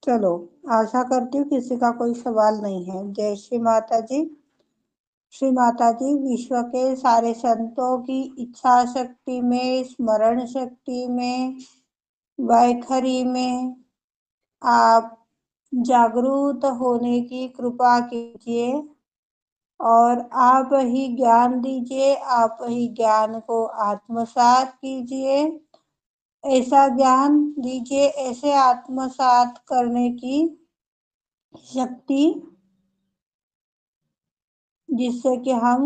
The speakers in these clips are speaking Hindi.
चलो, आशा करती हूँ किसी का कोई सवाल नहीं है। जय श्री माता जी। श्री माता जी, विश्व के सारे संतों की इच्छा शक्ति में, स्मरण शक्ति में, वैखरी में आप जागरूक होने की कृपा कीजिए और आप ही ज्ञान दीजिए, आप ही ज्ञान को आत्मसात कीजिए। ऐसा ज्ञान दीजिए, ऐसे आत्मसात करने की शक्ति जिससे कि हम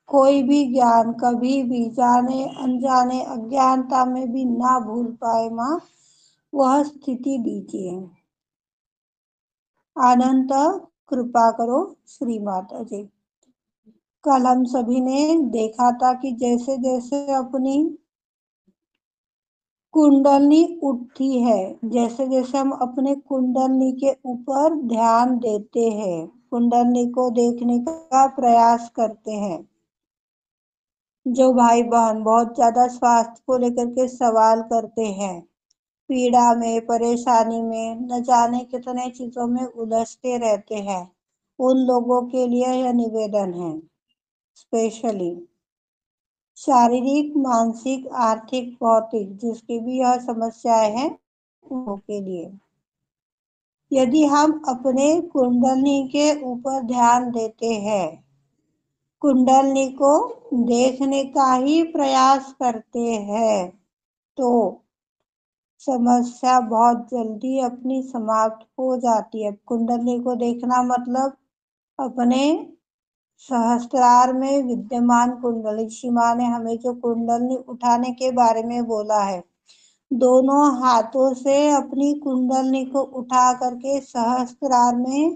कोई भी ज्ञान कभी भी जाने अनजाने अज्ञानता में भी ना भूल पाए। माँ, वह स्थिति दीजिए। अनंत कृपा करो श्री माता जी। कल हम सभी ने देखा था कि जैसे जैसे अपनी कुंडलनी उठती है, जैसे जैसे हम अपने कुंडलनी के ऊपर ध्यान देते हैं, कुंडलनी को देखने का प्रयास करते हैं। जो भाई बहन बहुत ज्यादा स्वास्थ्य को लेकर के सवाल करते हैं, पीड़ा में, परेशानी में, न जाने कितने चीजों में उलझते रहते हैं, उन लोगों के लिए यह निवेदन है। स्पेशली शारीरिक, मानसिक, आर्थिक, भौतिक जिसकी भी यह समस्याएं हैं उनके लिए, यदि हम अपने कुंडलनी के ऊपर ध्यान देते हैं, कुंडलनी को देखने का ही प्रयास करते हैं, तो समस्या बहुत जल्दी अपनी समाप्त हो जाती है। कुंडली को देखना मतलब अपने सहस्त्रार में विद्यमान कुंडली, ऋषि माँ ने हमें जो कुंडली उठाने के बारे में बोला है, दोनों हाथों से अपनी कुंडली को उठा करके सहस्त्रार में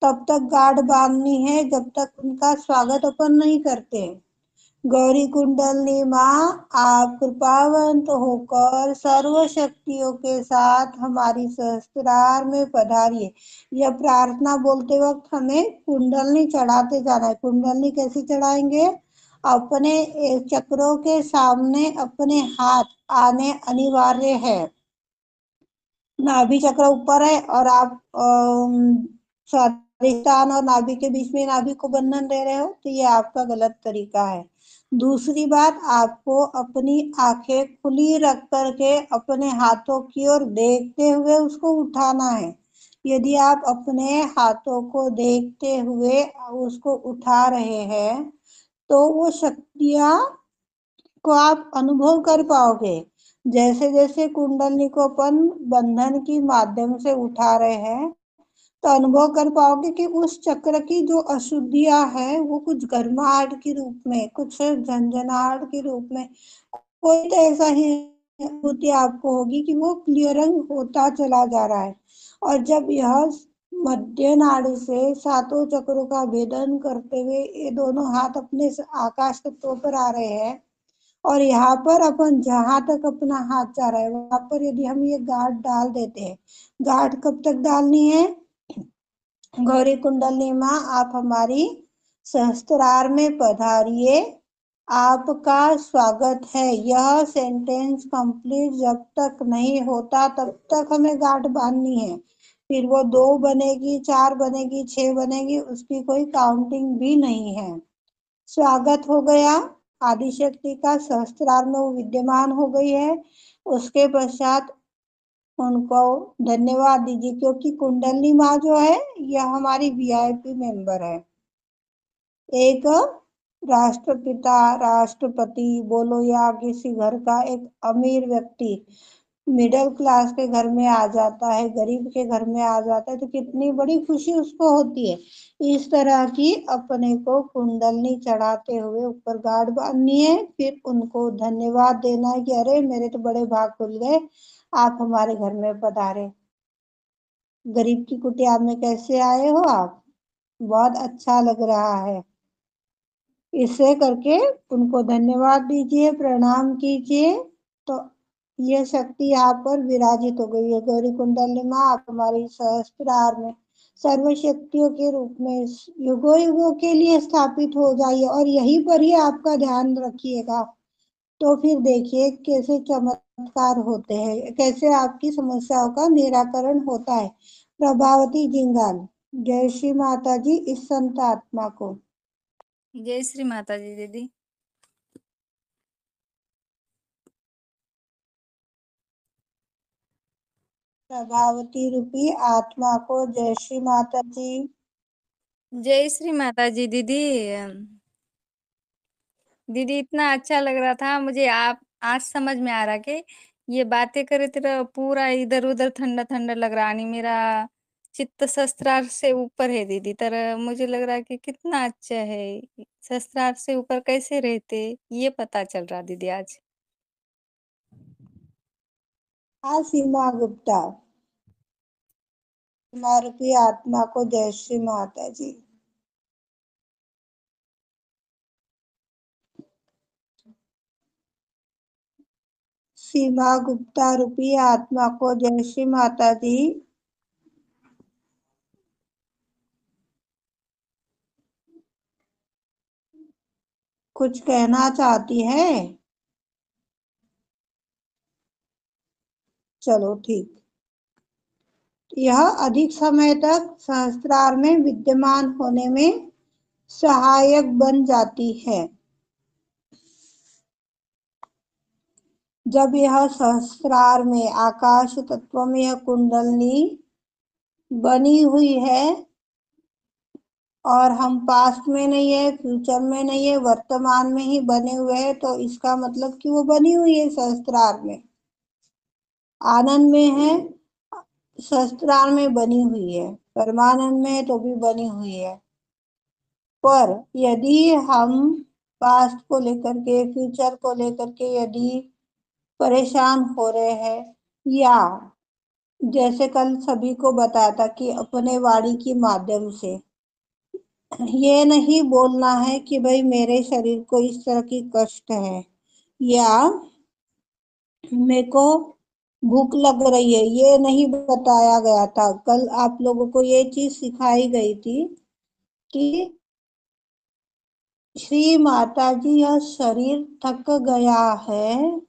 तब तक गांठ बांधनी है जब तक उनका स्वागत अपन नहीं करते। गौरी कुंडली माँ, आप कृपावंत होकर सर्व शक्तियों के साथ हमारी सहस्त्रार में पधारिए। यह प्रार्थना बोलते वक्त हमें कुंडली चढ़ाते जाना है। कुंडली कैसे चढ़ाएंगे? अपने चक्रों के सामने अपने हाथ आने अनिवार्य है। नाभि चक्र ऊपर है और आप स्वादिष्टान और नाभि के बीच में नाभि को बंधन दे रहे हो, तो ये आपका गलत तरीका है। दूसरी बात, आपको अपनी आंखें खुली रख करके अपने हाथों की ओर देखते हुए उसको उठाना है। यदि आप अपने हाथों को देखते हुए उसको उठा रहे हैं तो वो शक्तियां को आप अनुभव कर पाओगे। जैसे जैसे कुंडली को अपन बंधन की माध्यम से उठा रहे हैं तो अनुभव कर पाओगे कि उस चक्र की जो अशुद्धियां है वो कुछ गर्माहट के रूप में, कुछ झंझनाहट के रूप में, कोई तो ऐसा ही अनुभूति आपको होगी कि वो क्लियरिंग होता चला जा रहा है। और जब यह मध्य नाड़ी से सातों चक्रों का भेदन करते हुए ये दोनों हाथ अपने आकाश तत्वों पर आ रहे हैं और यहाँ पर अपन जहां तक अपना हाथ जा रहा है वहां पर यदि हम ये गांठ डाल देते हैं, गांठ कब तक डालनी है? गौरी कुंडली माँ, आप हमारी सहस्त्रार में पधारिए, आपका स्वागत है। यह सेंटेंस कंप्लीट जब तक नहीं होता तब तक हमें गांठ बांधनी है। फिर वो 2 बनेगी, 4 बनेगी, 6 बनेगी, उसकी कोई काउंटिंग भी नहीं है। स्वागत हो गया, आदिशक्ति का सहस्त्रार में वो विद्यमान हो गई है। उसके पश्चात उनको धन्यवाद दीजिए, क्योंकि कुंडली माँ जो है यह हमारी वीआईपी मेंबर है। एक राष्ट्रपिता, राष्ट्रपति बोलो या किसी घर का एक अमीर व्यक्ति मिडिल क्लास के घर में आ जाता है, गरीब के घर में आ जाता है, तो कितनी बड़ी खुशी उसको होती है। इस तरह की अपने को कुंडलनी चढ़ाते हुए ऊपर गांठ बांधनी है, फिर उनको धन्यवाद देना है कि अरे मेरे तो बड़े भाग खुल गए, आप हमारे घर में पधारे। गरीब की कुटिया में कैसे आए हो आप? बहुत अच्छा लग रहा है। इसे करके उनको धन्यवाद दीजिए, प्रणाम कीजिए, तो ये शक्ति यहाँ पर विराजित हो गई है। गौरी कुंडली माँ, आप हमारी सहस्त्रार में सर्व शक्तियों के रूप में युगों युगों के लिए स्थापित हो जाइए और यहीं पर ही आपका ध्यान रखिएगा। तो फिर देखिए कैसे चमत्कार होते हैं, कैसे आपकी समस्याओं का निराकरण होता है। प्रभावती जिंगाल। जय श्री माता जी इस संत आत्मा को। जय श्री माता जी दीदी। प्रभावती रूपी आत्मा को जय श्री माता जी। जय श्री माता जी दीदी। दीदी इतना अच्छा लग रहा था मुझे, आप आज समझ में आ रहा कि ये बातें करे तेरा पूरा इधर उधर ठंडा ठंडा लग रहा, नहीं मेरा चित्त शस्त्रार से ऊपर है दीदी। तर मुझे लग रहा कि कितना अच्छा है, शस्त्रार से ऊपर कैसे रहते ये पता चल रहा दीदी आज। हाँ सीमा गुप्ता। सीमा रूपी आत्मा को जय श्री माता जी। सीमा गुप्ता रूपी आत्मा को जय श्री माता जी। कुछ कहना चाहती है? चलो ठीक। यह अधिक समय तक सहस्त्रार में विद्यमान होने में सहायक बन जाती है। जब यह सहस्त्रार में आकाश तत्व में यह कुंडलनी बनी हुई है और हम पास्ट में नहीं है, फ्यूचर में नहीं है, वर्तमान में ही बने हुए हैं, तो इसका मतलब कि वो बनी हुई है सहस्त्रार में, आनंद में है, सहस्त्रार में बनी हुई है, परमानंद में है तो भी बनी हुई है। पर यदि हम पास्ट को लेकर के, फ्यूचर को लेकर के यदि परेशान हो रहे हैं, या जैसे कल सभी को बताया था कि अपने वाणी के माध्यम से ये नहीं बोलना है कि भाई मेरे शरीर को इस तरह की कष्ट है, या मेरे को भूख लग रही है, ये नहीं बताया गया था। कल आप लोगों को ये चीज सिखाई गई थी कि श्री माता जी यह शरीर थक गया है,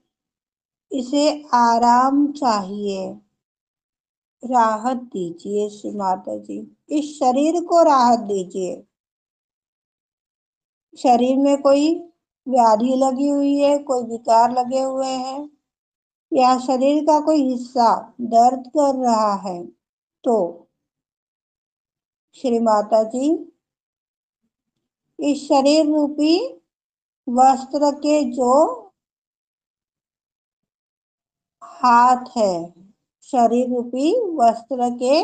इसे आराम चाहिए, राहत दीजिए श्री माता जी, इस शरीर को राहत दीजिए। शरीर में कोई व्याधि लगी हुई है, कोई विकार लगे हुए हैं, या शरीर का कोई हिस्सा दर्द कर रहा है, तो श्री माता जी इस शरीर रूपी वस्त्र के जो हाथ है, शरीर रूपी वस्त्र के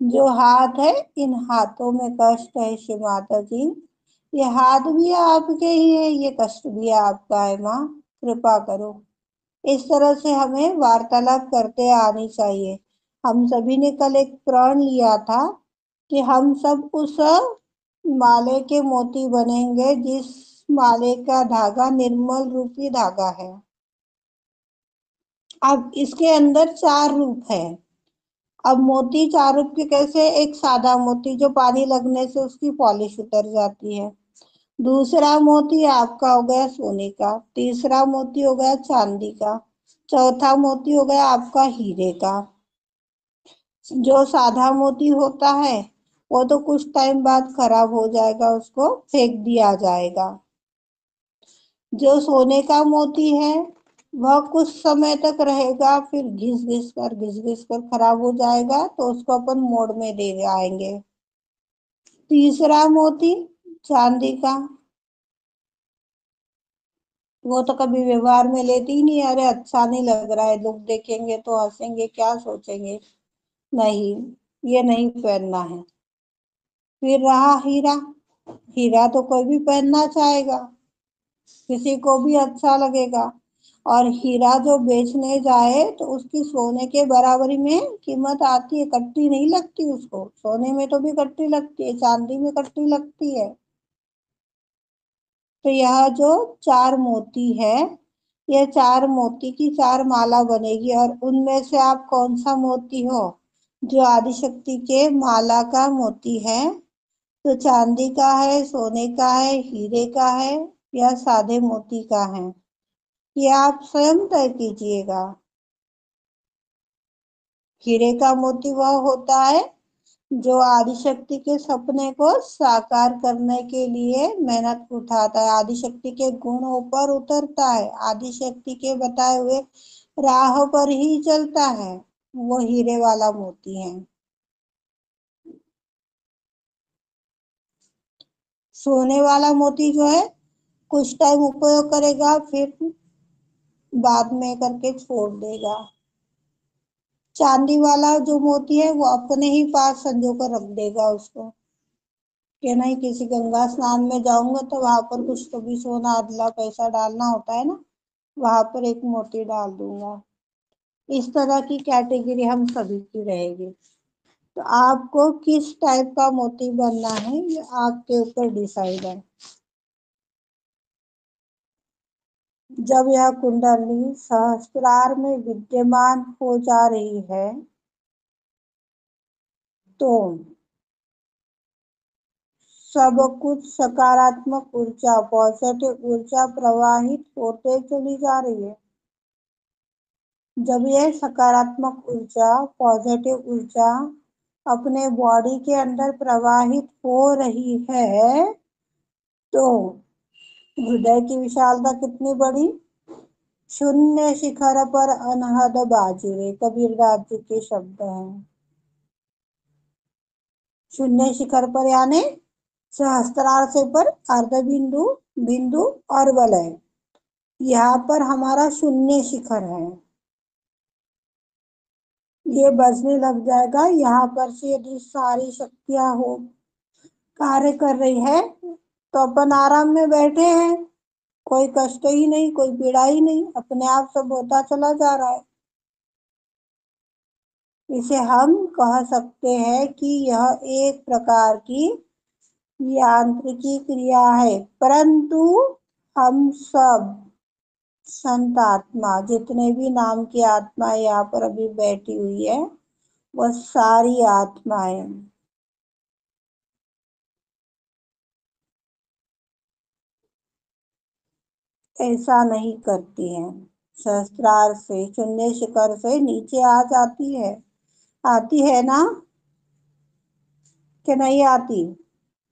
जो हाथ है, इन हाथों में कष्ट है श्री माता जी, ये हाथ भी आपके ही है, ये कष्ट भी आपका है माँ, कृपा करो। इस तरह से हमें वार्तालाप करते आनी चाहिए। हम सभी ने कल एक प्रण लिया था कि हम सब उस माले के मोती बनेंगे जिस माले का धागा निर्मल रूपी धागा है। अब इसके अंदर चार रूप है। अब मोती चार रूप के कैसे? एक सादा मोती जो पानी लगने से उसकी पॉलिश उतर जाती है, दूसरा मोती आपका हो गया सोने का, तीसरा मोती हो गया चांदी का, चौथा मोती हो गया आपका हीरे का। जो सादा मोती होता है वो तो कुछ टाइम बाद खराब हो जाएगा, उसको फेंक दिया जाएगा। जो सोने का मोती है वह कुछ समय तक रहेगा, फिर घिस घिस कर खराब हो जाएगा, तो उसको अपन मोड़ में दे आएंगे। तीसरा मोती चांदी का, वो तो कभी व्यवहार में लेती ही नहीं, अरे अच्छा नहीं लग रहा है, लोग देखेंगे तो हंसेंगे, क्या सोचेंगे, नहीं, ये नहीं पहनना है। फिर रहा हीरा। हीरा तो कोई भी पहनना चाहेगा, किसी को भी अच्छा लगेगा, और हीरा जो बेचने जाए तो उसकी सोने के बराबरी में कीमत आती है, कट्टी नहीं लगती उसको, सोने में तो भी कट्टी लगती है, चांदी में कट्टी लगती है। तो यह जो चार मोती है, यह चार मोती की चार माला बनेगी, और उनमें से आप कौन सा मोती हो? जो आदिशक्ति के माला का मोती है, तो चांदी का है, सोने का है, हीरे का है, या सादे मोती का है? ये आप स्वयं तय कीजिएगा। हीरे का मोती वह होता है जो आदिशक्ति के सपने को साकार करने के लिए मेहनत उठाता है, आदिशक्ति के गुणों पर उतरता है, आदिशक्ति के बताए हुए राह पर ही चलता है, वो हीरे वाला मोती है। सोने वाला मोती जो है कुछ टाइम उपयोग करेगा, फिर बाद में करके छोड़ देगा। चांदी वाला जो मोती है वो अपने ही पास संजो कर रख देगा उसको, कि नहीं किसी गंगा स्नान में जाऊंगा तो वहां पर कुछ तो भी सोना अदला पैसा डालना होता है ना, वहां पर एक मोती डाल दूंगा। इस तरह की कैटेगरी हम सभी की रहेगी। तो आपको किस टाइप का मोती बनना है ये आपके ऊपर डिसाइड है। जब यह कुंडली सहस्त्रार में विद्यमान हो जा रही है तो सब कुछ सकारात्मक ऊर्जा पॉजिटिव ऊर्जा प्रवाहित होते चली जा रही है। जब यह सकारात्मक ऊर्जा पॉजिटिव ऊर्जा अपने बॉडी के अंदर प्रवाहित हो रही है तो हृदय की विशालता कितनी बड़ी। शून्य शिखर पर अनहद बाजिरे कबीरदास जी के शब्द हैं। शून्य शिखर पर यानी सहस्त्रार से पर अर्ध बिंदु बिंदु और वलय, यहाँ पर हमारा शून्य शिखर है। ये बजने लग जाएगा, यहाँ पर से यदि सारी शक्तियां हो कार्य कर रही है तो अपन आराम में बैठे हैं, कोई कष्ट ही नहीं, कोई पीड़ा ही नहीं, अपने आप सब होता चला जा रहा है। इसे हम कह सकते हैं कि यह एक प्रकार की यांत्रिकी क्रिया है, परंतु हम सब संत आत्मा जितने भी नाम की आत्मा यहाँ पर अभी बैठी हुई है वह सारी आत्माएं ऐसा नहीं करती हैं। सहस्त्रार से शून्य शिखर से नीचे आ जाती है, आती है ना कि नहीं आती।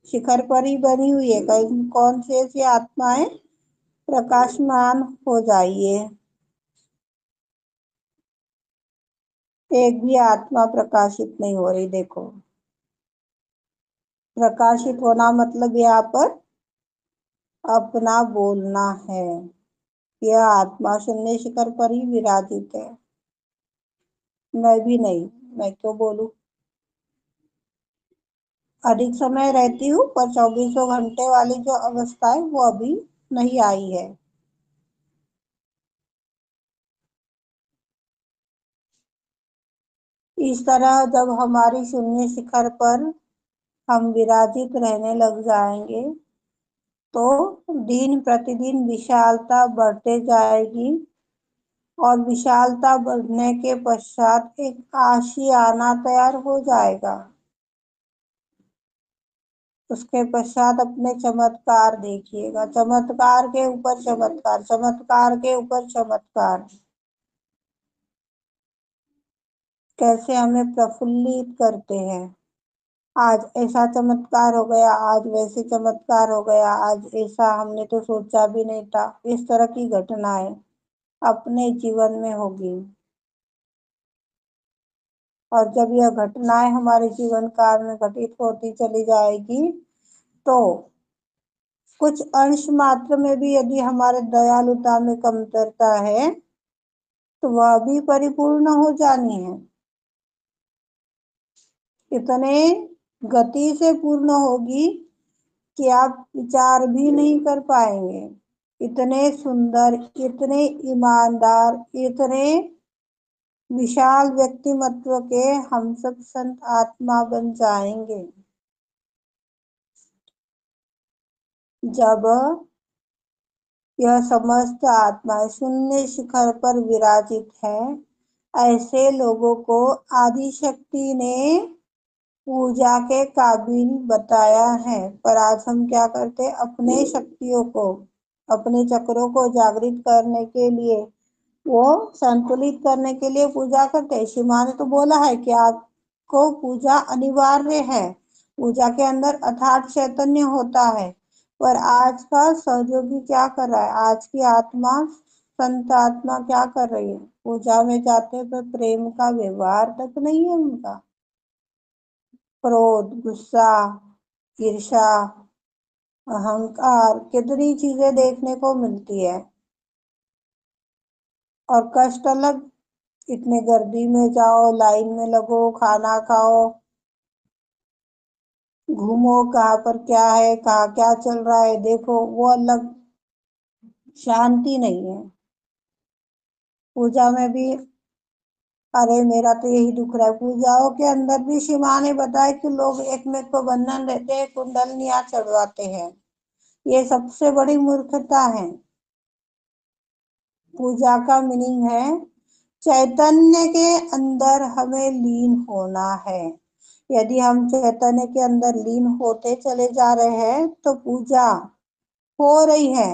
शिखर पर ही बनी हुई है। कौन से ऐसी आत्माएं प्रकाशमान हो जाइए। एक भी आत्मा प्रकाशित नहीं हो रही। देखो प्रकाशित होना मतलब यहाँ पर अपना बोलना है। यह आत्मा शून्य शिखर पर ही विराजित है। मैं भी नहीं, मैं क्यों बोलूं। अधिक समय रहती हूँ पर 24 घंटे वाली जो अवस्था है वो अभी नहीं आई है। इस तरह जब हमारी शून्य शिखर पर हम विराजित रहने लग जाएंगे तो दिन प्रतिदिन विशालता बढ़ते जाएगी और विशालता बढ़ने के पश्चात एक आशियाना तैयार हो जाएगा। उसके पश्चात अपने चमत्कार देखिएगा, चमत्कार के ऊपर चमत्कार, चमत्कार के ऊपर चमत्कार, कैसे हमें प्रफुल्लित करते हैं। आज ऐसा चमत्कार हो गया, आज वैसे चमत्कार हो गया, आज ऐसा हमने तो सोचा भी नहीं था। इस तरह की घटनाएं अपने जीवन में होगी और जब यह घटनाएं हमारे जीवन काल में घटित होती चली जाएगी तो कुछ अंश मात्र में भी यदि हमारे दयालुता में कमतरता है तो वह भी परिपूर्ण हो जानी है। इतने गति से पूर्ण होगी कि आप विचार भी नहीं कर पाएंगे। इतने सुंदर, इतने ईमानदार, इतने विशाल व्यक्तिमत्व के हम सब संत आत्मा बन जाएंगे जब यह समस्त आत्माएं शून्य शिखर पर विराजित है। ऐसे लोगों को आदि शक्ति ने पूजा के काबिल बताया है, पर आज हम क्या करते हैं, अपने शक्तियों को अपने चक्रों को जागृत करने के लिए, वो संतुलित करने के लिए पूजा करते हैं। श्री माँ ने तो बोला है कि आपको पूजा अनिवार्य है। पूजा के अंदर अथार्थ चैतन्य होता है। पर आज का सहयोगी क्या कर रहा है? आज की आत्मा, संत आत्मा क्या कर रही है? पूजा में जाते पर प्रेम का व्यवहार तक नहीं है उनका। क्रोध, गुस्सा, ईर्ष्या, अहंकार, कितनी चीजें देखने को मिलती है। और कष्ट अलग, इतने गर्दी में जाओ, लाइन में लगो, खाना खाओ, घूमो, कहाँ पर क्या है, कहाँ क्या चल रहा है देखो, वो अलग शांति नहीं है। पूजा में भी, अरे मेरा तो यही दुख रहा है। पूजाओं के अंदर भी श्री माँ ने बताया कि लोग एक में को बंधन रहते हैं, कुंडलनियां चढ़वाते हैं। ये सबसे बड़ी मूर्खता है। पूजा का मीनिंग है चैतन्य के अंदर हमें लीन होना है। यदि हम चैतन्य के अंदर लीन होते चले जा रहे हैं तो पूजा हो रही है।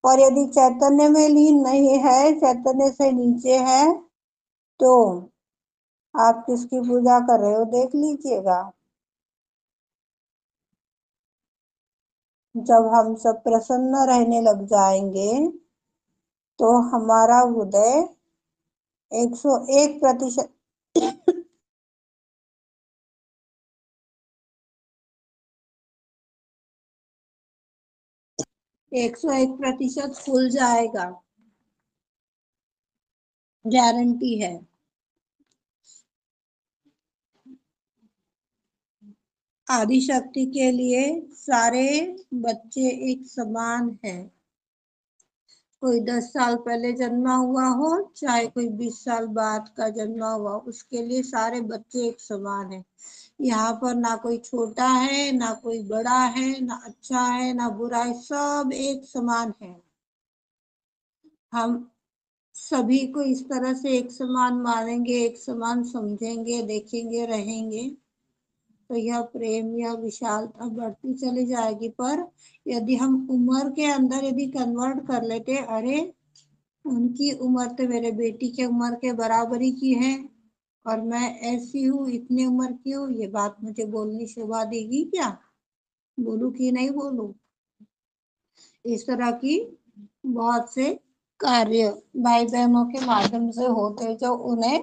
और यदि चैतन्य में लीन नहीं है, चैतन्य से नीचे है, तो आप किसकी पूजा कर रहे हो देख लीजिएगा। जब हम सब प्रसन्न रहने लग जाएंगे तो हमारा हृदय 101% 101% खुल जाएगा। गारंटी है। आदि शक्ति के लिए सारे बच्चे एक समान हैं। कोई 10 साल पहले जन्मा हुआ हो, चाहे कोई 20 साल बाद का जन्मा हुआ हो, उसके लिए सारे बच्चे एक समान है। यहाँ पर ना कोई छोटा है, ना कोई बड़ा है, ना अच्छा है, ना बुरा है, सब एक समान है। हम सभी को इस तरह से एक समान मानेंगे, एक समान समझेंगे, देखेंगे, रहेंगे, तो यह प्रेम, यह विशालता बढ़ती चली जाएगी। पर यदि हम उम्र के अंदर यदि कन्वर्ट कर लेते, अरे उनकी उम्र तो मेरे बेटी के उम्र के बराबरी की है और मैं ऐसी हूँ, इतनी उम्र की हूँ, ये बात मुझे बोलनी शोभा देगी क्या? बोलूं कि नहीं बोलूं? इस तरह की बहुत से कार्य भाई बहनों के माध्यम से होते हैं जो उन्हें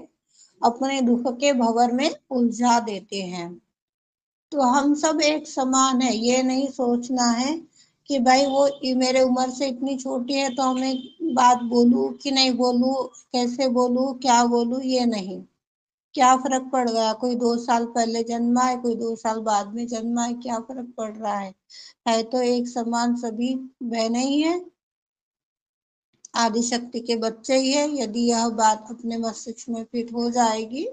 अपने दुख के भंवर में उलझा देते हैं। तो हम सब एक समान है। ये नहीं सोचना है कि भाई वो मेरे उम्र से इतनी छोटी है तो हमें बात बोलूं कि नहीं बोलूं, कैसे बोलूं, क्या बोलूं, ये नहीं। क्या फर्क पड़ गया? कोई 2 साल पहले जन्मा है, कोई 2 साल बाद में जन्मा है, क्या फर्क पड़ रहा है तो एक समान सभी बहने ही है, आदि शक्ति के बच्चे ही है। यदि यह बात अपने मस्तिष्क में फिट हो जाएगी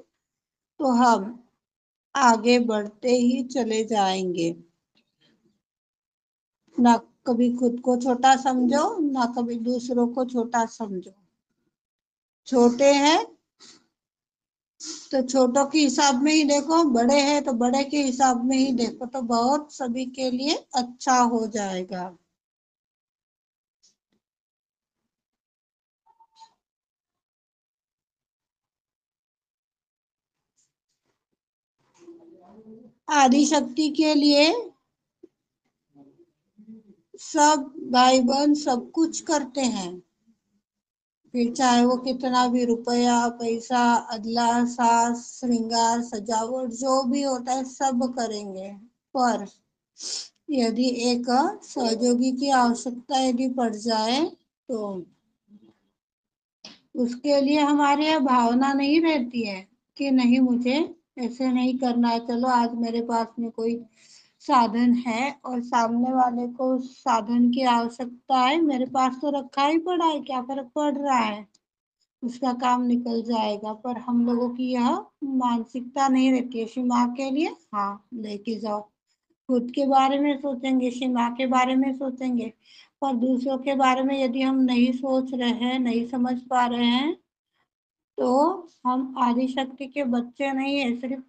तो हम आगे बढ़ते ही चले जाएंगे। ना कभी खुद को छोटा समझो, ना कभी दूसरों को छोटा समझो। छोटे हैं तो छोटों के हिसाब में ही देखो, बड़े हैं तो बड़े के हिसाब में ही देखो, तो बहुत सभी के लिए अच्छा हो जाएगा। आदि शक्ति के लिए सब भाई बहन सब कुछ करते हैं। फिर चाहे वो कितना भी रुपया पैसा, अदला सास, श्रृंगार, सजावट जो भी होता है सब करेंगे। पर यदि एक सहयोगी की आवश्यकता यदि पड़ जाए तो उसके लिए हमारे यहाँ भावना नहीं रहती है कि नहीं मुझे ऐसे नहीं करना है। चलो आज मेरे पास में कोई साधन है और सामने वाले को उस साधन की आवश्यकता है, मेरे पास तो रखा ही पड़ा है, क्या फर्क पड़ रहा है, उसका काम निकल जाएगा। पर हम लोगों की यह मानसिकता नहीं रहती है। श्री माँ के लिए हाँ लेके जाओ, खुद के बारे में सोचेंगे, श्री माँ के बारे में सोचेंगे। पर दूसरों के बारे में यदि हम नहीं सोच रहे हैं, नहीं समझ पा रहे हैं, तो हम आदिशक्ति के बच्चे नहीं है। सिर्फ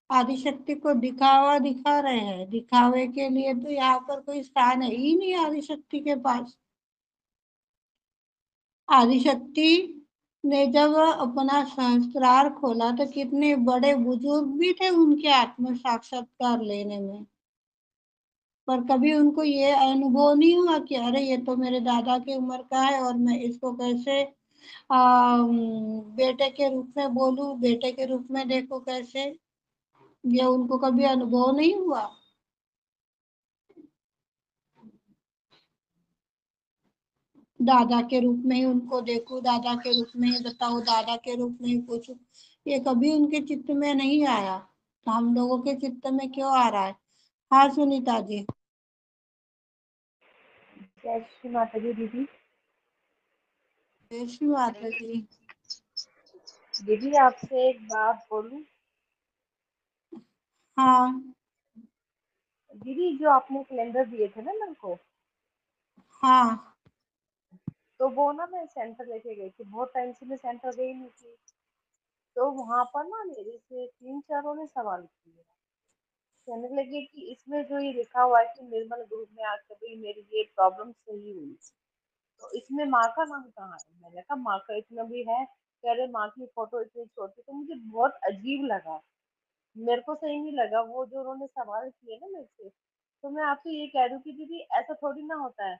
आदिशक्ति को दिखावा दिखा रहे हैं। दिखावे के लिए तो यहाँ पर कोई स्थान है ही नहीं आदिशक्ति के पास। आदिशक्ति ने जब अपना सहस्त्रार खोला तो कितने बड़े बुजुर्ग भी थे उनके आत्म साक्षात्कार लेने में, पर कभी उनको ये अनुभव नहीं हुआ कि अरे ये तो मेरे दादा की उम्र का है और मैं इसको कैसे बेटे के रूप में बोलूं, बेटे के रूप में देखो कैसे। ये उनको कभी अनुभव नहीं हुआ। दादा के रूप में ही उनको देखूं, दादा के रूप में ही बताओ, दादा के रूप में ही पूछूं, ये कभी उनके चित्त में नहीं आया। तो हम लोगों के चित्त में क्यों आ रहा है? हाँ सुनीता जी। जय श्री माता दी दीदी। जय श्री माता जी। दीदी आपसे एक बात बोलूं? हाँ। दीदी जो आपने कैलेंडर दिए थे ना मेरे को, हाँ। तो वो ना मैं सेंटर लेके गई थी, बहुत टाइम से मैं सेंटर गई नहीं थी। तो वहां पर ना मेरे से 3-4 ने सवाल किए। कहने लगे कि इसमें जो ये लिखा हुआ है कि निर्मल ग्रुप में आके भाई मेरी ये प्रॉब्लम सही हुई, तो इसमें माँ का नाम कहाँ है? मैंने कहा माँ का इसमें भी है। कह रहे माँ की फोटो इतनी छोटी, तो मुझे बहुत अजीब लगा। मेरे को सही नहीं लगा वो जो उन्होंने सवाल किए ना मेरे से। तो मैं आपसे ये कह रही हूँ कि दीदी ऐसा थोड़ी ना होता है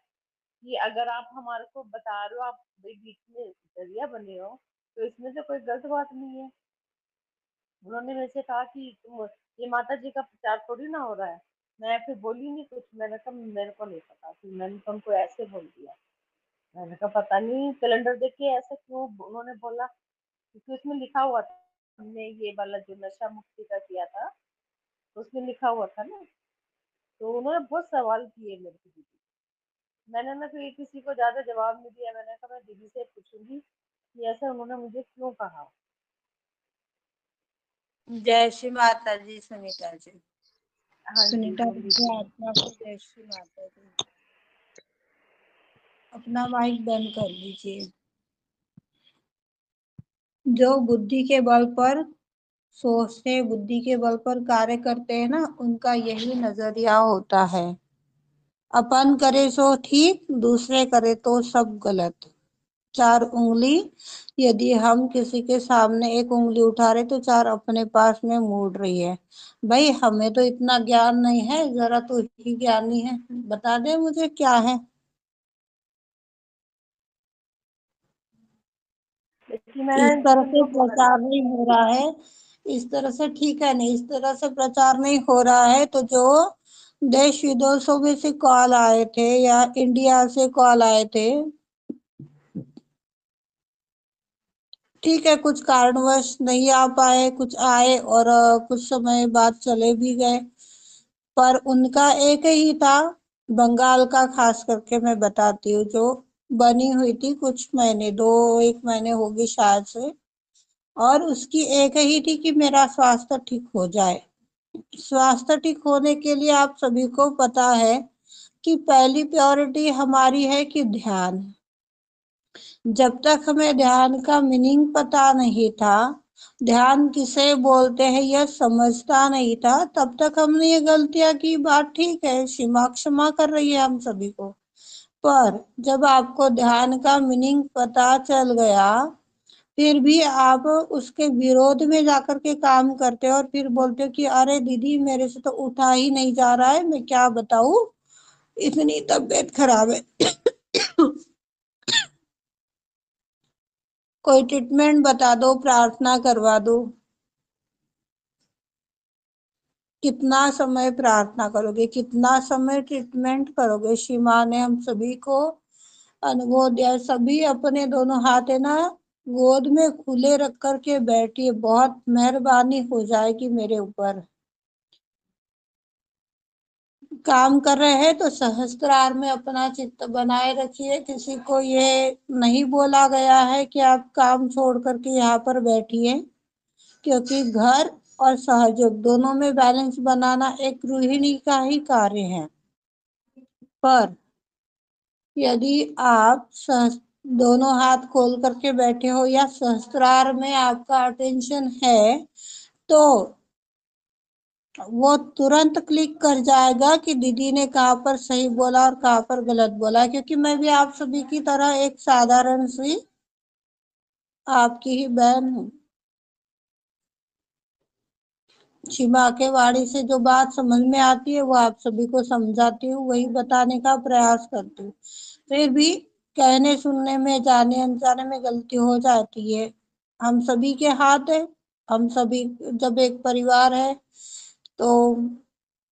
कि अगर आप हमारे को बता रहे हो, आप भाई बीच में जरिया बने हो, तो इसमें तो कोई गलत बात नहीं है। उन्होंने मेरे से कहा कि तुम ये माता जी का प्रचार थोड़ी ना हो रहा है। मैं फिर बोली नहीं कुछ, मैंने कहा मेरे को नहीं पता, फिर मैंने तो उनको ऐसे बोल दिया। मैंने कहा पता नहीं कैलेंडर देख के ऐसा क्यों उन्होंने बोला, क्योंकि उसमें लिखा हुआ था। हमने ये वाला जो नशा मुक्ति का किया था, तो उसमें लिखा हुआ था ना। तो उन्होंने बहुत सवाल किए मेरे को दीदी। मैंने ना फिर किसी को ज्यादा जवाब नहीं दिया, मैंने कहा मैं दीदी से पूछूंगी कि ऐसा उन्होंने मुझे क्यों कहा। जय श्री माता जी सुनीता जी। हाँ जी सुनीता बोलिए जी दीदी। आत्मा को जय श्री माता जी। अपना माइक बंद कर लीजिए। जो बुद्धि के बल पर सोचते, बुद्धि के बल पर कार्य करते हैं ना, उनका यही नजरिया होता है। अपन करे सो ठीक, दूसरे करे तो सब गलत। चार उंगली, यदि हम किसी के सामने एक उंगली उठा रहे तो चार अपने पास में मुड़ रही है। भाई हमें तो इतना ज्ञान नहीं है, जरा तो ही ज्ञानी है, बता दे मुझे क्या है। लेकिन इस मैंने तरह जैसे से उनको बोला प्रचार दीदी। नहीं हो रहा है। इस तरह से ठीक है नहीं, इस तरह से प्रचार नहीं हो रहा है। तो जो देश विदेशों में से कॉल आए थे या इंडिया से कॉल आए थे, ठीक है कुछ कारणवश नहीं आ पाए, कुछ आए और कुछ समय बाद चले भी गए, पर उनका एक ही था। बंगाल का खास करके मैं बताती हूँ, जो बनी हुई थी कुछ महीने, 1 महीने होगी शायद से। और उसकी एक ही थी कि मेरा स्वास्थ्य ठीक हो जाए। स्वास्थ्य ठीक होने के लिए आप सभी को पता है कि पहली प्रायोरिटी हमारी है कि ध्यान। जब तक हमें ध्यान का मीनिंग पता नहीं था, ध्यान किसे बोलते हैं यह समझता नहीं था, तब तक हमने ये गलतियां की। बात ठीक है, क्षमा क्षमा कर रही है हम सभी को। पर जब आपको ध्यान का मीनिंग पता चल गया, फिर भी आप उसके विरोध में जाकर के काम करते हो और फिर बोलते हो कि अरे दीदी मेरे से तो उठा ही नहीं जा रहा है, मैं क्या बताऊं, इतनी तबीयत खराब है। कोई ट्रीटमेंट बता दो, प्रार्थना करवा दो। कितना समय प्रार्थना करोगे, कितना समय ट्रीटमेंट करोगे? श्री माँ ने हम सभी को अनुभव दिया। सभी अपने दोनों हाथ है ना गोद में खुले रख कर के बैठिए, बहुत मेहरबानी हो जाएगी मेरे ऊपर। काम कर रहे हैं तो सहस्त्रार में अपना चित्त बनाए रखिए। किसी को ये नहीं बोला गया है कि आप काम छोड़ करके यहाँ पर बैठिए, क्योंकि घर और सहयोग दोनों में बैलेंस बनाना एक गृहिणी का ही कार्य है। पर यदि आप दोनों हाथ खोल करके बैठे हो या सहस्त्रार में आपका अटेंशन है, तो वो तुरंत क्लिक कर जाएगा कि दीदी ने कहाँ पर सही बोला और कहाँ पर गलत बोला, क्योंकि मैं भी आप सभी की तरह एक साधारण सी आपकी ही बहन हूँ। शिवा के वाणी से जो बात समझ में आती है वो आप सभी को समझाती हूँ, वही बताने का प्रयास करती हूँ। फिर भी कहने सुनने में, जाने अनजाने में गलती हो जाती है। हम सभी के हाथ है। हम सभी जब एक परिवार है तो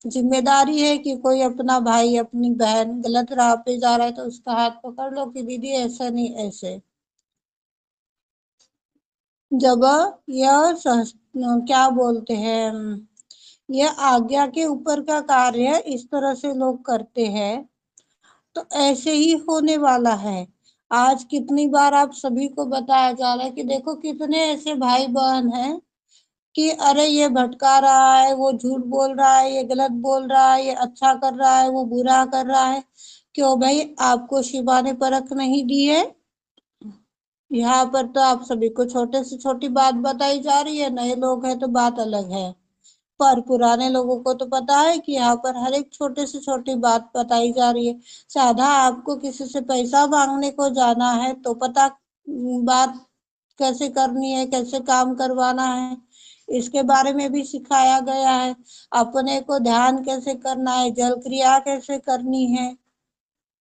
जिम्मेदारी है कि कोई अपना भाई अपनी बहन गलत राह पे जा रहा है तो उसका हाथ पकड़ लो कि दीदी ऐसा नहीं, ऐसे। जब क्या बोलते हैं, यह आज्ञा के ऊपर का कार्य है, इस तरह से लोग करते हैं तो ऐसे ही होने वाला है। आज कितनी बार आप सभी को बताया जा रहा है कि देखो कितने ऐसे भाई बहन हैं कि अरे ये भटका रहा है, वो झूठ बोल रहा है, ये गलत बोल रहा है, ये अच्छा कर रहा है, वो बुरा कर रहा है। क्यों भाई, आपको शिवा ने परख नहीं दी है? यहाँ पर तो आप सभी को छोटे से छोटी बात बताई जा रही है, नए लोग हैं तो बात अलग है। पर पुराने लोगों को तो पता है कि यहाँ पर हर एक छोटे से छोटी बात बताई जा रही है। साधा आपको किसी से पैसा मांगने को जाना है तो पता बात कैसे करनी है, कैसे काम करवाना है, इसके बारे में भी सिखाया गया है। अपने को ध्यान कैसे करना है, जल क्रिया कैसे करनी है,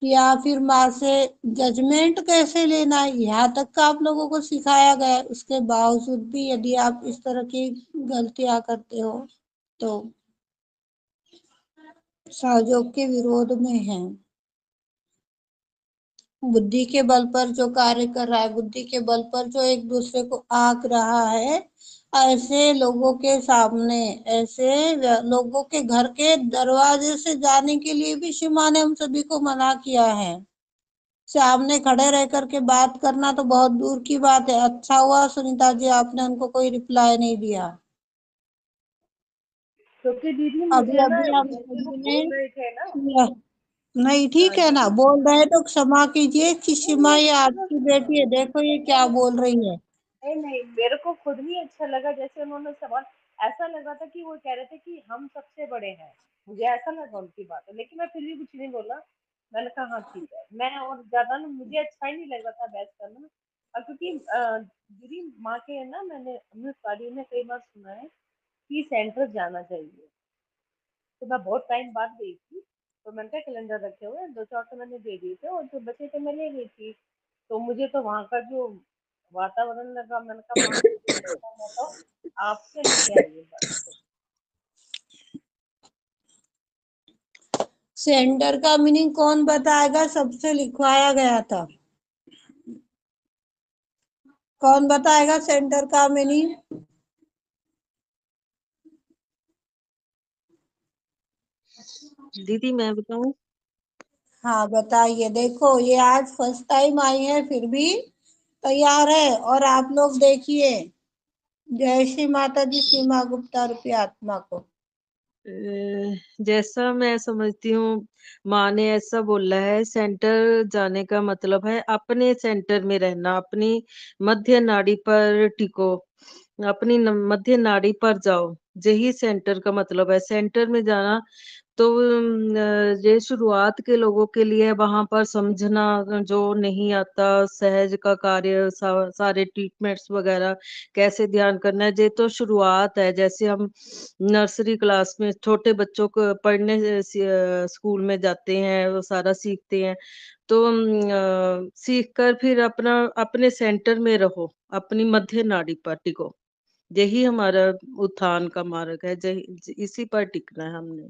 या फिर माँ से जजमेंट कैसे लेना है, यहाँ तक का आप लोगों को सिखाया गया है। उसके बावजूद भी यदि आप इस तरह की गलतियां करते हो तो सहयोग के विरोध में है। बुद्धि के बल पर जो कार्य कर रहा है, बुद्धि के बल पर जो एक दूसरे को आंक रहा है, ऐसे लोगों के सामने, ऐसे लोगों के घर के दरवाजे से जाने के लिए भी शिमा ने हम सभी को मना किया है। सामने खड़े रह करके बात करना तो बहुत दूर की बात है। अच्छा हुआ सुनीता जी आपने उनको कोई रिप्लाई नहीं दिया। क्योंकि दीदी अभी मुझे ना अभी हम जैसे वो सभी बोल रहे थे ना, ने, नहीं ठीक है ना, दीदी बोल रहे तो क्षमा कीजिए कि नहीं सीमा नहीं ये सुनो आपकी सुनो, बेटी है, देखो ये नहीं क्या नहीं बोल रही है। नहीं नहीं, मेरे को खुद नहीं अच्छा लगा जैसे उन्होंने सवाल, ऐसा लगा था कि वो कह रहे थे कि हम सबसे बड़े हैं। मुझे ऐसा लगा उनकी बात है, लेकिन मैं फिर भी कुछ नहीं बोला। मैंने कहा हाँ ठीक है, मैं और ज्यादा ना मुझे अच्छा ही नहीं लग रहा था बहस करना। और क्योंकि दीदी माँ के है ना, मैंने अपनी शादी में कई बार सुना है कि सेंटर जाना चाहिए। तो मैं बहुत टाइम बाद गई थी, तो मैंने कहा कैलेंडर रखे हुए हैं, 2-4 तो मैंने दे दिए थे और जो बचे थे मैं ले गई थी। तो मुझे तो वहाँ का जो वातावरण लगा, मैंने कहा माँ मुझे नहीं पता, मैं तो आपसे लेके आई हूँ बस। सेंटर का मीनिंग कौन बताएगा? सबसे लिखवाया गया था। कौन बताएगा सेंटर का मीनिंग? दीदी मैं बताऊं? हाँ बताइए। देखो ये आज फर्स्ट टाइम आई है फिर भी तैयार है। और आप लोग देखिए, जय श्री माता दी, सीमा गुप्ता रूपी आत्मा को। जैसा मैं समझती हूँ, माँ ने ऐसा बोला है, सेंटर जाने का मतलब है अपने सेंटर में रहना, अपनी मध्य नाड़ी पर टिको, अपनी मध्य नाड़ी पर जाओ। यही सेंटर का मतलब है, सेंटर में जाना। तो ये शुरुआत के लोगों के लिए वहां पर समझना जो नहीं आता, सहज का कार्य, सारे ट्रीटमेंट्स वगैरह कैसे ध्यान करना है, ये तो शुरुआत है। जैसे हम नर्सरी क्लास में छोटे बच्चों को पढ़ने स्कूल में जाते हैं, वो सारा सीखते हैं। तो सीख कर फिर अपना अपने सेंटर में रहो, अपनी मध्य नाड़ी पर टिको। यही हमारा उत्थान का मार्ग है, इसी पर टिकना है हमने।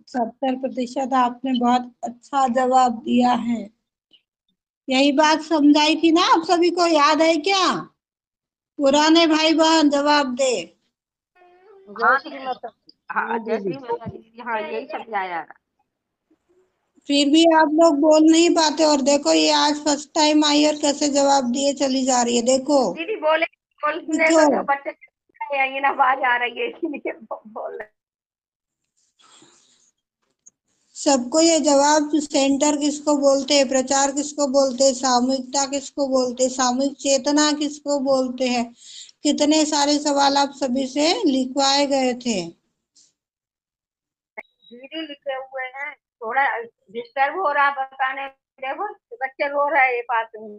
70% आपने बहुत अच्छा जवाब दिया है। यही बात समझाई थी ना आप सभी को, याद है क्या? पुराने भाई बहन जवाब दे। जय श्री माता। हाँ हाँ जय दीदी। श्री माता दी दीदी, हाँ यही समझाया। फिर भी आप लोग बोल नहीं पाते, और देखो ये आज फर्स्ट टाइम आई और कैसे जवाब दिए चली जा रही है, देखो। दीदी बोले, बोलने देखो को तो बच्चे ये ना आवाज आ रही है इसीलिए बोल रहे। सबको ये जवाब, सेंटर किसको बोलते हैं, प्रचार किसको बोलते हैं, सामूहिकता किसको बोलते हैं, सामूहिक चेतना किसको बोलते हैं, कितने सारे सवाल आप सभी से लिखवाए गए थे। दीदी लिखे हुए हैं, थोड़ा डिस्टर्ब हो रहा बताने में। देखो बच्चे रो रहे हैं पास में।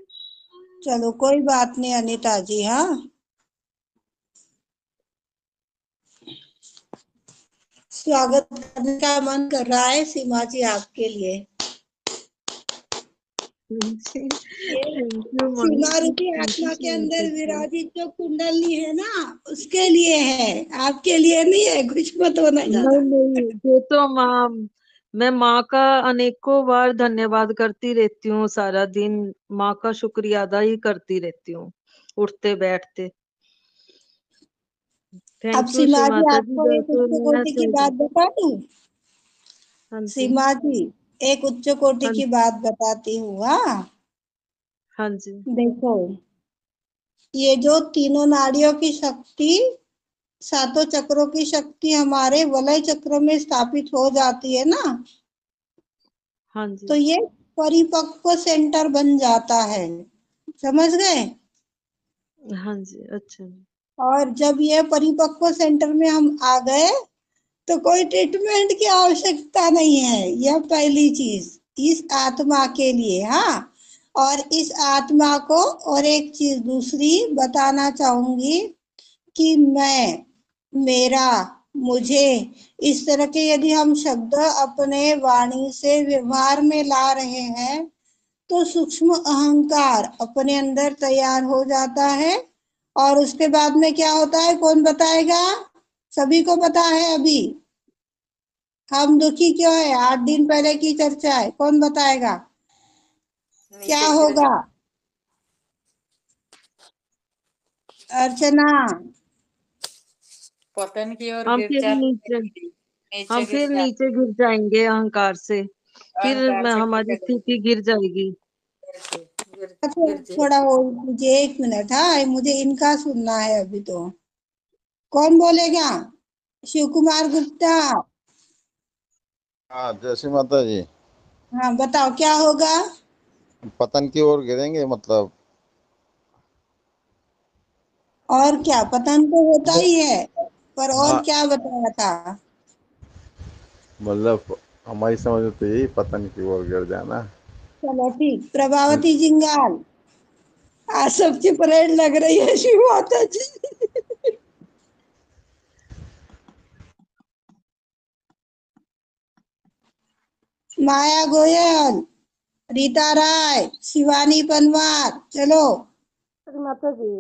चलो कोई बात नहीं अनीता जी। हाँ, स्वागत करने का मन कर रहा है सीमा जी आपके लिए। ये थैंक यू सीमा माँ, रूपी थैंक यू आत्मा के सो मच अंदर दीदी। विराजित जो कुंडली है ना, उसके लिए है, आपके लिए नहीं है। कुछ मत होना नहीं ज्यादा। नहीं, ये तो माँ, मैं माँ का अनेकों बार धन्यवाद करती रहती हूँ सारा दिन। माँ का शुक्रिया अदा ही करती रहती हूँ, उठते बैठते। अब थैंक यू सीमा श्री जी माता जी, आपको एक जैसे उच्च मैं कोटि की सह। बात बता दूं। हाँ जी। सीमा जी, एक उच्च कोटि हाँ की जी। बात बताती हूँ। हाँ, हाँ जी। देखो, ये जो तीनों नाड़ियों की शक्ति, सातों चक्रों की शक्ति हमारे वलय चक्र में स्थापित हो जाती है ना, हाँ तो जी। ये परिपक्व सेंटर बन जाता है। समझ गए। हाँ जी। अच्छा जी। और जब ये परिपक्व सेंटर में हम आ गए, तो कोई ट्रीटमेंट की आवश्यकता नहीं है। यह पहली चीज इस आत्मा के लिए। हाँ, और इस आत्मा को और एक चीज दूसरी बताना चाहूंगी कि मैं, मेरा, मुझे, इस तरह के यदि हम शब्द अपने वाणी से व्यवहार में ला रहे हैं, तो सूक्ष्म अहंकार अपने अंदर तैयार हो जाता है। और उसके बाद में क्या होता है, कौन बताएगा। सभी को पता है अभी हम दुखी क्यों है। 8 दिन पहले की चर्चा है, कौन बताएगा क्या नीचे गिर होगा। अर्चना। पतन की ओर हम गिर फिर जा नीचे नीचे हम गिर फिर जा नीचे गिर जाएंगे अहंकार से। फिर अहंकार से हमारी नीचे स्थिति गिर जाएगी। गिर अच्छा, गिर जा। थोड़ा होल्ड कीजिए 1 मिनट। हाँ, मुझे इनका सुनना है अभी। तो कौन बोलेगा। शिव कुमार गुप्ता। हाँ, जय श्री माता जी। हाँ, बताओ क्या होगा। पतन की ओर गिरेंगे मतलब। और क्या, पतन तो होता ही है, पर और हाँ, क्या बताया था। मतलब हमारी समझ में तो यही पतन की ओर गिर जाना। चलो ठीक। प्रभावती जिंगाल, आज सबकी परेड लग रही है शिव माता जी। माया गोयल, रीता राय, शिवानी पनवार। चलो। श्री माता जी।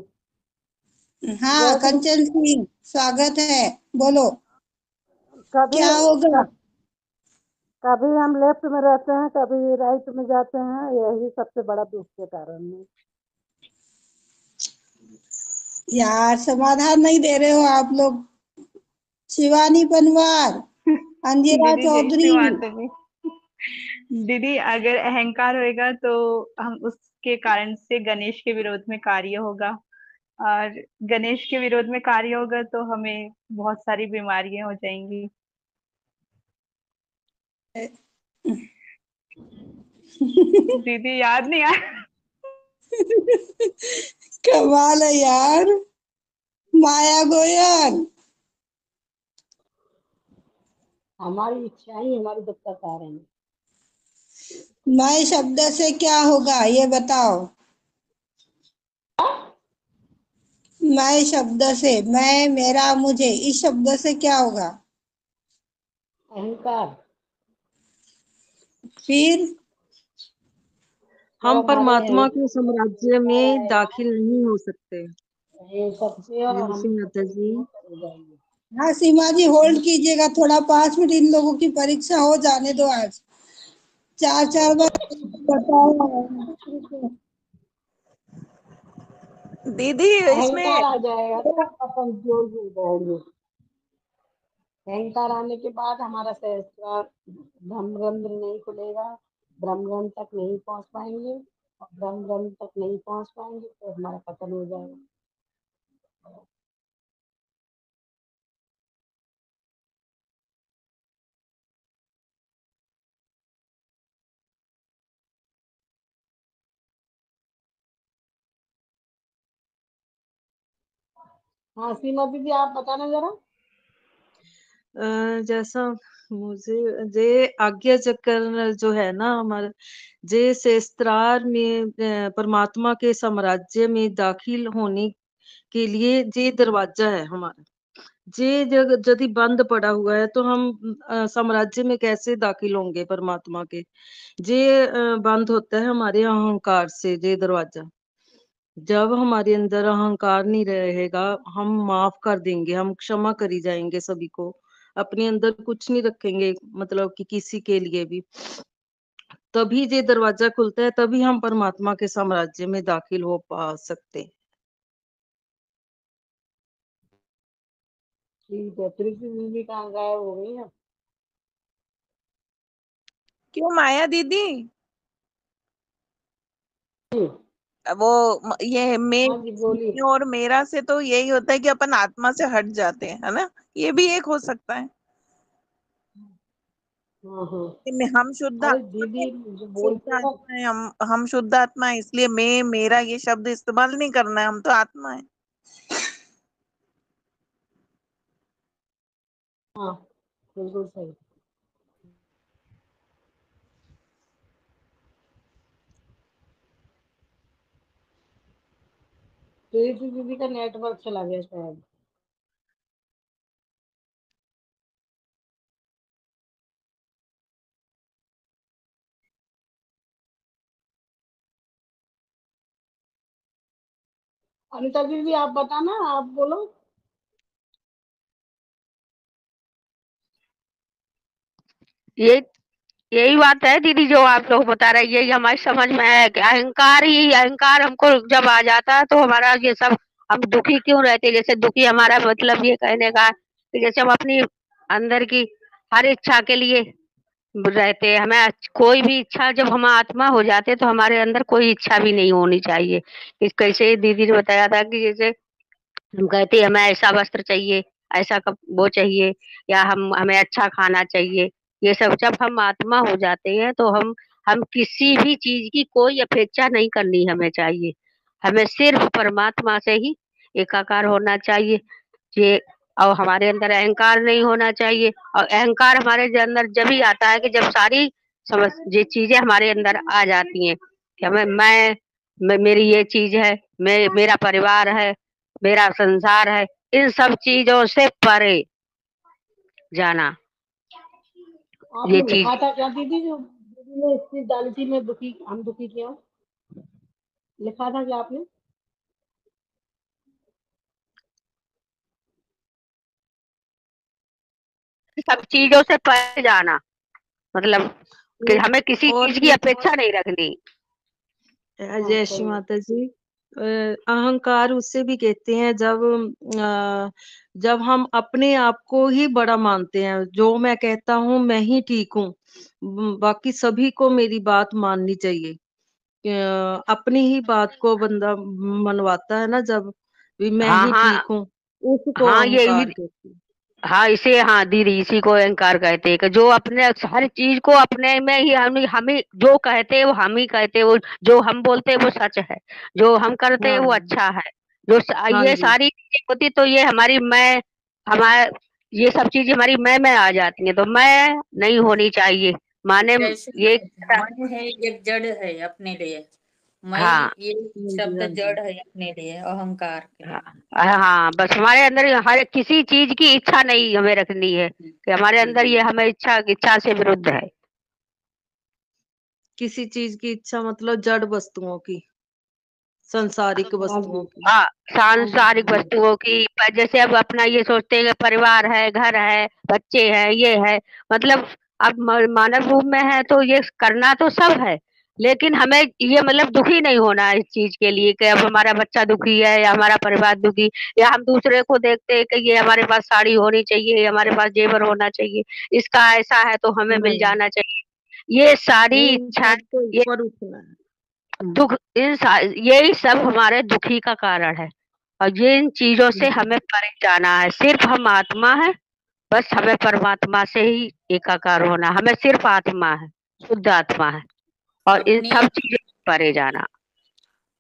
हाँ, जय श्री। कंचन सिंह, स्वागत है। बोलो कभी क्या होगा। कभी हम लेफ्ट में रहते हैं, कभी राइट में जाते हैं, यही सबसे बड़ा दुख के कारण है। यार समाधान नहीं दे रहे हो आप लोग। शिवानी पनवार, अंजिरा दीदी जय चौधरी। श्री माता दी। दीदी अगर अहंकार होएगा तो हम उसके कारण से गणेश के विरोध में कार्य होगा, और गणेश के विरोध में कार्य होगा तो हमें बहुत सारी बीमारियां हो जाएंगी। दीदी याद नहीं आया। कमाल है यार। माया गोयल, हमारी इच्छा ही हमारे दुख का कारण है। मैं शब्द से क्या होगा ये बताओ। मैं शब्द से, मैं, मेरा, मुझे, इस शब्द से क्या होगा। अहंकार। फिर जब हम हमारे परमात्मा के साम्राज्य अहंकार में आएगा, दाखिल नहीं हो सकते। ये सबसे, और जय हम श्री माता पतन जी। की ओर चले जाएंगे। हाँ सीमा जी, होल्ड कीजिएगा थोड़ा। 5 मिनट इन लोगों की परीक्षा हो जाने दो आज। 4 4 बार बताओ। दीदी इसमें अहंकार आ जाएगा तो पतन की ओर गिर जाएंगे। अहंकार आने के बाद हमारा सहस्त्रार ब्रह्मरंध्र नहीं खुलेगा, ब्रह्मरंध्र तक नहीं पहुंच पाएंगे, और ब्रह्मरंध्र तक नहीं पहुंच पाएंगे तो हमारा पतन हो जाएगा। हाँ सीमा दीदी आप बताना जरा। जैसा मुझे जे आज्ञा चक्र जो है ना हमारा, जे शास्त्रार में परमात्मा के साम्राज्य में दाखिल होने के लिए जे दरवाजा है हमारा। जे जग यदि बंद पड़ा हुआ है तो हम साम्राज्य में कैसे दाखिल होंगे परमात्मा के। जे बंद होता है हमारे अहंकार से, जे दरवाजा। जब हमारे अंदर अहंकार नहीं रहेगा, हम माफ कर देंगे, हम क्षमा करी जाएंगे सभी को, अपने अंदर कुछ नहीं रखेंगे मतलब कि किसी के लिए भी, तभी ये दरवाजा खुलता है, तभी हम परमात्मा के साम्राज्य में दाखिल हो पा सकते हैं। ठीक है, प्रीति दीदी कहाँ गायब हो गई है? क्यों माया दीदी? ये हाँ जी बोलिए। मैं और मेरा से तो यही होता है कि अपन आत्मा से हट जाते हैं, है ना? ये भी एक हो सकता है हाँ। कि हम शुद्ध अरे आत्मा है, दीदी जो शुद्ध बोलते हैं ना, आत्मा है, हम शुद्ध आत्मा है, इसलिए मैं मेरा ये शब्द इस्तेमाल नहीं करना है, हम तो आत्मा है। हाँ बिल्कुल सही। प्रीति दीदी का नेटवर्क चला गया शायद। अनिता दीदी आप बताना, आप बोलो। ये यही बात है दीदी जो आप लोग बता रहे हैं, यही हमारी समझ में है कि अहंकार हमको जब आ जाता है तो हमारा ये सब, हम दुखी क्यों रहते हैं? जैसे दुखी हमारा मतलब ये कहने का कि जैसे हम अपनी अंदर की हर इच्छा के लिए रहते हैं, हमें कोई भी इच्छा, जब हम आत्मा हो जाते हैं तो हमारे अंदर कोई इच्छा भी नहीं होनी चाहिए। इस कैसे दीदी ने बताया था कि जैसे हम कहते हैं हमें ऐसा वस्त्र चाहिए, ऐसा वो चाहिए, या हमें अच्छा खाना चाहिए। ये सब जब हम आत्मा हो जाते हैं तो हम किसी भी चीज की कोई अपेक्षा नहीं करनी हमें चाहिए। हमें सिर्फ परमात्मा से ही एकाकार होना चाहिए। ये और हमारे अंदर अहंकार नहीं होना चाहिए। और अहंकार हमारे अंदर जब ही आता है कि जब सारी समझ ये चीजें हमारे अंदर आ जाती हैं कि मेरी ये चीज है, मेरा परिवार है, मेरा संसार है, इन सब चीजों से परे जाना। ये आपने चीज लिखा था क्या दीदी, जो दीदी ने स्पीच डाली थी, मैं दुखी, हम दुखी क्यों, लिखा था क्या आपने? सब चीजों से परे जाना, मतलब कि हमें किसी और चीज की अपेक्षा नहीं रखनी। हाँ जय श्री सही है। माता जी। अहंकार उससे भी कहते हैं जब हम अपने आप को ही बड़ा मानते हैं, जो मैं कहता हूँ मैं ही ठीक हूँ, बाकी सभी को मेरी बात माननी चाहिए। अपनी ही बात को बंदा मनवाता है ना, जब भी मैं हाँ ही हाँ ठीक हूँ, उसको हाँ, अहंकार कहते हैं। हाँ इसे, हाँ दीदी इसी को अहंकार कहते हैं कि जो अपने हर चीज को अपने में ही हम ही जो कहते हैं वो हम ही कहते हैं, वो जो हम बोलते हैं वो सच है, जो हम करते हैं हाँ वो अच्छा है। हाँ ये जी। सारी चीजें होती तो ये हमारी मैं, हमारे ये सब चीजें हमारी मैं में आ जाती हैं, तो मैं नहीं होनी चाहिए माने जैसे ये। मन है एक जड़ है अपने लिए, मैं हाँ ये हाँ जी। शब्द हाँ जी। जड़ है अपने लिए, अहंकार के हाँ लिए। हाँ, बस हमारे अंदर हर किसी चीज की इच्छा नहीं हमें रखनी है कि हमारे अंदर ये हमें इच्छा से विरुद्ध है। किसी चीज की इच्छा मतलब जड़ वस्तुओं की, संसारिक हाँ वस्तुओं जी। की। हाँ हाँ जी हाँ सांसारिक जी। वस्तुओं की, जैसे अब अपना ये सोचते हैं कि परिवार है, घर है, बच्चे हैं, ये है, मतलब अब मानव रूप में है तो ये करना तो सब है, लेकिन हमें ये मतलब दुखी नहीं होना है इस चीज के लिए कि अब हमारा बच्चा दुखी है या हमारा परिवार दुखी, या हम दूसरे को देखते हैं कि ये हमारे पास साड़ी होनी चाहिए, हमारे पास जेवर होना चाहिए, इसका ऐसा है तो हमें मिल नहीं जाना चाहिए। ये सारी नहीं, इन इच्छाएं, सब को ये ऊपर उठना है। दुख, यही सब हमारे दुखी का कारण है। और ये इन चीजों से हमें परे जाना है, सिर्फ हम आत्मा है, बस हमें परमात्मा से ही एकाकार होना, हमें सिर्फ आत्मा है, शुद्ध आत्मा है, और इन अपनी सब चीजों से परे जाना।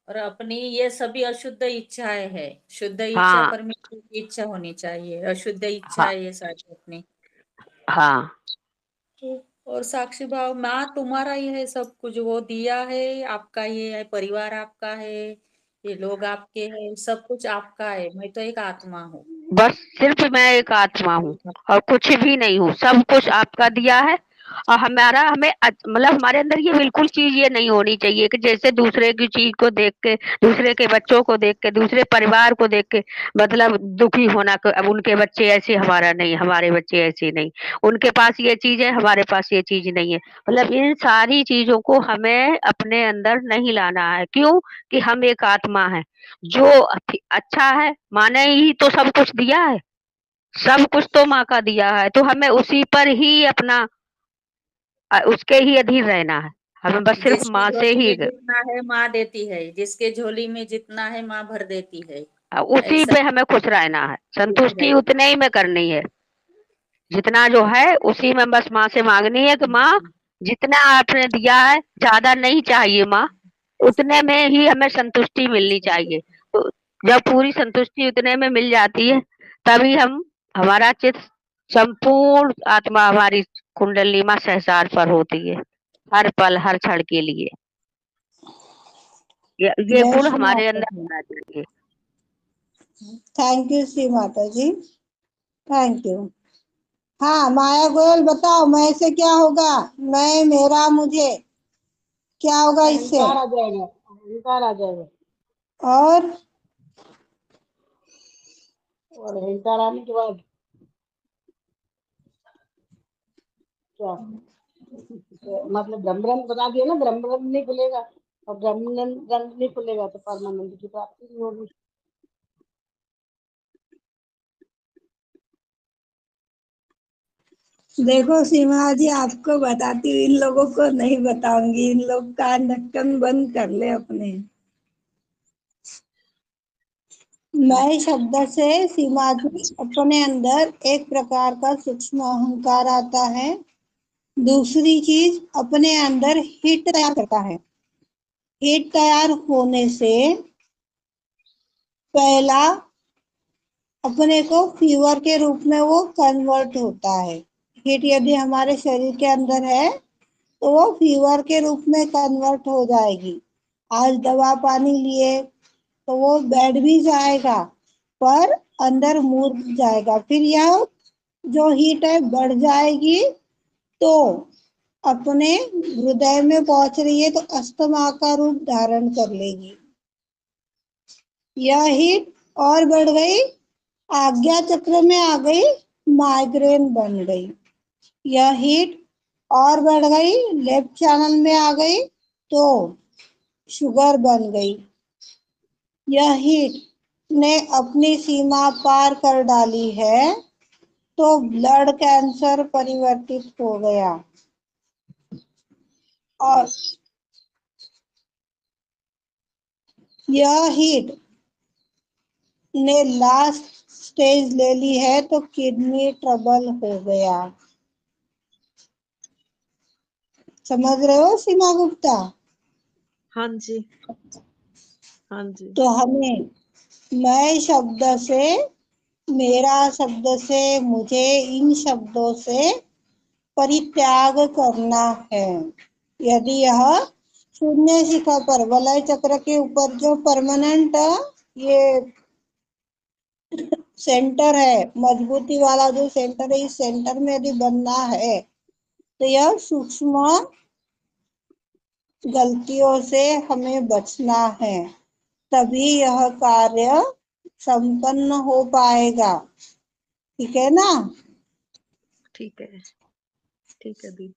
और अपनी ये सभी अशुद्ध इच्छाएं है, शुद्ध इच्छा हाँ परमेश्वर की इच्छा होनी चाहिए, अशुद्ध इच्छा हाँ है ये सारी अपनी। हाँ और साक्षी भाव माँ तुम्हारा ही है, सब कुछ वो दिया है, आपका ही है, परिवार आपका है, ये लोग आपके हैं, सब कुछ आपका है। मैं तो एक आत्मा हूँ। बस सिर्फ मैं एक आत्मा हूँ और कुछ भी नहीं हूँ, सब कुछ आपका दिया है। और हमारा हमें मतलब हमारे अंदर ये बिल्कुल चीज ये नहीं होनी चाहिए कि जैसे दूसरे की चीज को देख के, दूसरे के बच्चों को देख के, दूसरे परिवार को देख के मतलब दुखी होना कि अब उनके बच्चे ऐसे, हमारा नहीं, हमारे बच्चे ऐसे नहीं, उनके पास ये चीज है, हमारे पास ये चीज नहीं है। मतलब इन सारी चीजों को हमें अपने अंदर नहीं लाना है। क्यों? कि हम एक आत्मा है। जो अच्छा है, माँ ने ही तो सब कुछ दिया है, सब कुछ तो माँ का दिया है, तो हमें उसी पर ही अपना उसके ही अधीन रहना है। हमें बस सिर्फ जिसकी माँ से झोली ही में जितना है माँ देती है, जिसके झोली में जितना है माँ भर देती है। उसी ऐसा पे हमें खुश रहना है, कुछ संतुष्टि है। उतने ही में करनी है। जितना जो है उसी में बस माँ से मांगनी है कि माँ जितना आपने दिया है ज्यादा नहीं चाहिए माँ, उतने में ही हमें संतुष्टि मिलनी चाहिए। तो जब पूरी संतुष्टि उतने में मिल जाती है तभी हम हमारा चित्त संपूर्ण आत्मा हमारी कुंडली माँ सहस्रार पर होती है, हर पल हर क्षण के लिए। ये जय गुण श्री हमारे माता अंदर जी। होना चाहिए। Thank you Shri Mata ji, thank you. हाँ माया गोयल बताओ, मैं से क्या होगा? मैं, मेरा, मुझे क्या होगा इससे? अहंकार आ जाएगा, अहंकार आ जाएगा। और अहंकार आने के बाद क्या? मतलब ब्रह्म रंग बता दिया ना, ब्रह्म रंग नहीं खुलेगा, और ब्रह्म रंग नहीं खुलेगा तो परमानंद की प्राप्ति नहीं होगी। देखो सीमा जी, आपको बताती हूँ, इन लोगों को नहीं बताऊंगी, इन लोग का ढक्कन बंद कर ले अपने। मैं शब्द से सीमा जी अपने अंदर एक प्रकार का सूक्ष्म अहंकार आता है। दूसरी चीज, अपने अंदर हिट तैयार करता है। हिट तैयार होने से पहला अपने को फीवर के रूप में वो कन्वर्ट होता है। हीट यदि हमारे शरीर के अंदर है तो वो फीवर के रूप में कन्वर्ट हो जाएगी। आज दवा पानी लिए तो वो बैठ भी जाएगा, पर अंदर मुर जाएगा। फिर यह जो हीट है बढ़ जाएगी, तो अपने हृदय में पहुंच रही है तो अस्थमा का रूप धारण कर लेगी। यह हीट और बढ़ गई, आज्ञा चक्र में आ गई, माइग्रेन बन गई। यह हीट और बढ़ गई, लेफ्ट चैनल में आ गई तो शुगर बन गई। यह हीट ने अपनी सीमा पार कर डाली है तो ब्लड कैंसर परिवर्तित हो गया। और यह हीट ने लास्ट स्टेज ले ली है तो किडनी ट्रबल हो गया। समझ रहे हो सीमा गुप्ता? हाँ जी, हाँ जी। तो हमें मैं शब्द से, मेरा शब्द से, मुझे, इन शब्दों से परित्याग करना है। यदि यह शून्य शिखा पर वलय चक्र के ऊपर जो परमानेंट ये सेंटर है, मजबूती वाला जो सेंटर है, इस सेंटर में यदि बनना है तो यह सूक्ष्म गलतियों से हमें बचना है, तभी यह कार्य संपन्न हो पाएगा। ठीक है ना? ठीक है, ठीक है दी।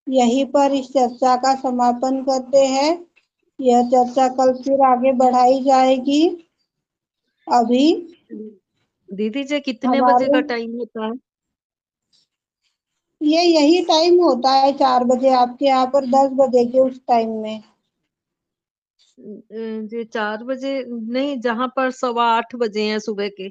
यहीं पर इस चर्चा का समापन करते हैं। यह चर्चा कल फिर आगे बढ़ाई जाएगी। अभी दीदी जी कितने बजे हमारे का टाइम होता है? ये यही टाइम होता है 4 बजे, आपके यहाँ पर 10 बजे के उस टाइम में। ये 4 बजे नहीं, जहाँ पर 8:15 बजे हैं सुबह के।